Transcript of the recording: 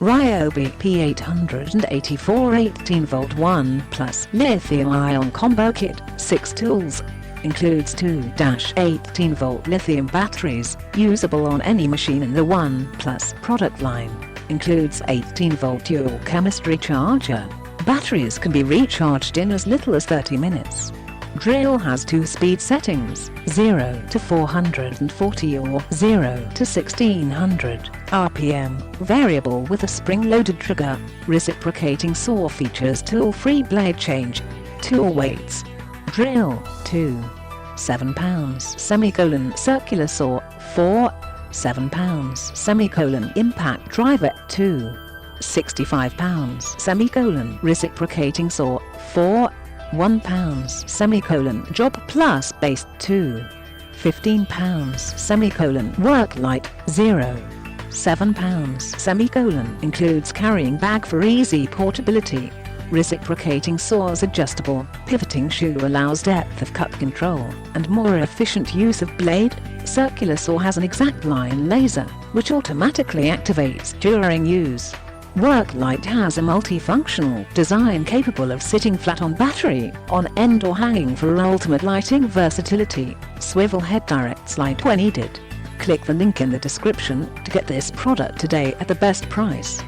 Ryobi P884 18V 1 Plus Lithium-ion Combo Kit, 6 tools. Includes 2 18V lithium batteries, usable on any machine in the 1 Plus product line. Includes 18V dual chemistry charger. Batteries can be recharged in as little as 30 minutes. Drill has 2 speed settings, 0 to 440 or 0 to 1600 RPM, variable with a spring-loaded trigger. Reciprocating saw features tool-free blade change. Tool weights. Drill, 2. 7 pounds, circular saw, 4. 7 pounds, impact driver, 2. 65 pounds, reciprocating saw, 4. 1 pounds, job plus base, 2. 15 pounds, work light, 0. 7 pounds, includes carrying bag for easy portability. Reciprocating saws adjustable, pivoting shoe allows depth of cut control, and more efficient use of blade. Circular saw has an exact line laser, which automatically activates during use. Work light has a multifunctional design capable of sitting flat on battery, on end or hanging for ultimate lighting versatility. Swivel head directs light when needed. Click the link in the description to get this product today at the best price.